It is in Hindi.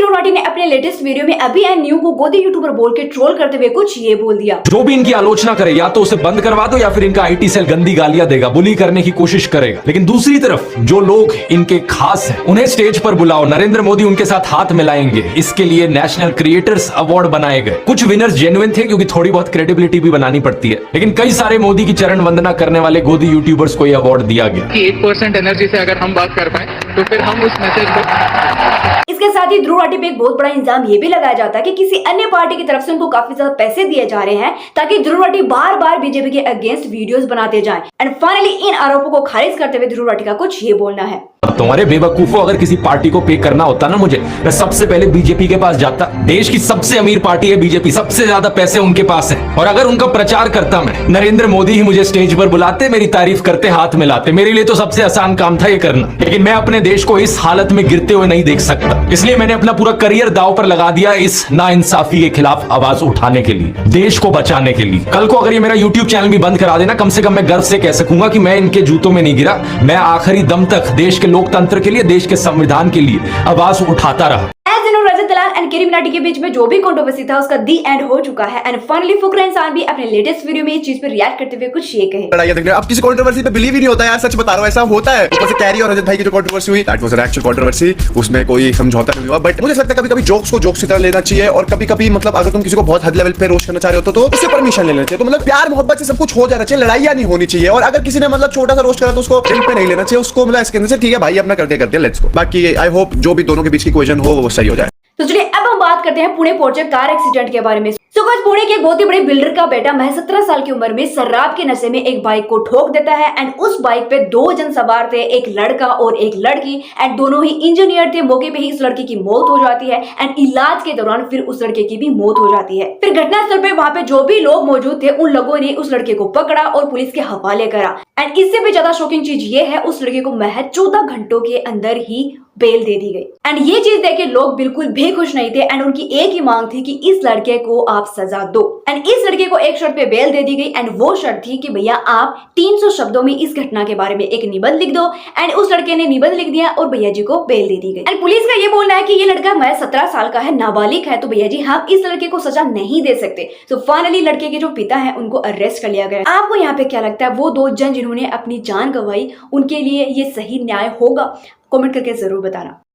राठी ने अपने लेटेस्ट वीडियो में अभी एंड न्यू को गोदी यूट्यूबर बोल के ट्रोल करते हुए कुछ ये बोल दिया। जो भी इनकी आलोचना करे या तो उसे बंद करवा दो या फिर इनका आईटी सेल गंदी गालियां देगा, बुली करने की कोशिश करेगा। लेकिन दूसरी तरफ जो लोग इनके खास हैं उन्हें स्टेज पर बुलाओ, नरेंद्र मोदी उनके साथ हाथ मिलाएंगे। इसके लिए नेशनल क्रिएटर्स अवार्ड बनाए गए। कुछ विनर्स जेन्युइन थे क्योंकि थोड़ी बहुत क्रेडिबिलिटी भी बनानी पड़ती है, लेकिन कई सारे मोदी की चरण वंदना करने वाले गोदी यूट्यूबर्स को यह अवार्ड दिया गया। 8% एनर्जी से अगर हम बात कर पाए तो फिर हम उस मैसेज को। इसके साथ ही ध्रुव राठी पे एक बहुत बड़ा इल्जाम ये भी लगाया जाता है कि किसी अन्य पार्टी की तरफ से उनको काफी ज्यादा पैसे दिए जा रहे हैं ताकि ध्रुव राठी बार बार बीजेपी के अगेंस्ट वीडियोस बनाते जाएं। एंड फाइनली इन आरोपों को खारिज करते हुए ध्रुव राठी का कुछ ये बोलना है। तुम्हारे बेवकूफों, अगर किसी पार्टी को पे करना होता ना मुझे, मैं सबसे पहले बीजेपी के पास जाता। देश की सबसे अमीर पार्टी है बीजेपी, सबसे ज्यादा पैसे उनके पास है। और अगर उनका प्रचार करता मैं, नरेंद्र मोदी ही मुझे स्टेज पर बुलाते, मेरी तारीफ करते, हाथ मिलाते। मेरे लिए तो सबसे आसान काम था ये करना, लेकिन मैं अपने देश को इस हालत में गिरते हुए नहीं देख सकता। इसलिए मैंने अपना पूरा करियर दांव पर लगा दिया इस नाइंसाफी के खिलाफ आवाज उठाने के लिए, देश को बचाने के लिए। कल को अगर ये मेरा यूट्यूब चैनल भी बंद करा देना, कम से कम मैं गर्व से कह सकूंगा कि मैं इनके जूतों में नहीं गिरा। मैं आखिरी दम तक देश के लोकतंत्र के लिए, देश के संविधान के लिए आवाज उठाता रहा। रजत दलाल एंड केरी मिनाटी के बीच में जो भी कंट्रोवर्सी था उसका दी एंड हो चुका है। एंड फाइनली फुकरा इंसान भी अपने लेटेस्ट वीडियो में इस चीज पर रिएक्ट करते हुए कुछ ये कहे। अब किसी कंट्रोवर्सी पे बिलीव ही नहीं होता यार, सच बता रहा हूं, ऐसा होता है। ऊपर से कैरी और रजत भाई की जो कंट्रोवर्सी हुई, that was an actual controversy, उसमें कोई समझौता नहीं हुआ। बट मुझे लगता है कभी-कभी जोक्स को जोक्स की तरह लेना चाहिए, और कभी-कभी मतलब अगर तुम किसी को बहुत हद लेवल पे रोस्ट करना चाह रहे हो तो उससे परमिशन लेना चाहिए। तो मतलब प्यार मोहब्बत से सब कुछ हो जाना चाहिए, लड़ाइयां नहीं होनी चाहिए। और अगर किसी ने मतलब छोटा सा रोस्ट करा तो उसको दिल पे नहीं लेना चाहिए, उसको मतलब इसके अंदर से ठीक है भाई अपना करते लेट्स गो। बाकी आई होप जो भी दोनों के बीच की क्वेश्चन हो वो सही हो जाए। तो चलिए अब हम बात करते हैं पुणे पहुंचे कार एक्सीडेंट के बारे में। सुबह पुणे के बहुत ही बड़े बिल्डर का बेटा महज 17 साल की उम्र में शराब के नशे में एक बाइक को ठोक देता है। एंड उस बाइक पे 2 जन सवार थे, एक लड़का और एक लड़की। एंड दोनों ही इंजीनियर थे। मौके पे ही इस लड़की की मौत हो जाती है एंड इलाज के दौरान फिर उस लड़के की भी मौत हो जाती है। फिर घटनास्थल पे वहां पे जो भी लोग मौजूद थे उन लोगों ने उस लड़के को पकड़ा और पुलिस के हवाले करा। एंड इससे भी ज्यादा शॉकिंग चीज ये है, उस लड़के को महज 14 घंटों के अंदर ही बेल दे दी गई। एंड ये चीज देख के लोग बिल्कुल भी खुश नहीं थे। एंड उनकी एक ही मांग थी कि इस लड़के को आप सजा दो। एंड इस लड़के को एक शर्त पे बेल दे दी गई। एंड वो शर्त थी कि भैया आप 300 शब्दों में इस घटना के बारे में एक निबंध लिख दो। एंड उस लड़के ने निबंध लिख दिया और भैया जी को बेल दे दी गई। एंड पुलिस का ये बोलना है कि ये लड़का महज 17 साल का है, नाबालिग है, तो भैया जी हम इस लड़के को सजा नहीं दे सकते। तो फाइनली लड़के के जो पिता है उनको अरेस्ट कर लिया गया। आपको यहाँ पे क्या लगता है, वो 2 जन जिन्होंने अपनी जान गंवाई उनके लिए ये सही न्याय होगा? कमेंट करके जरूर बताना।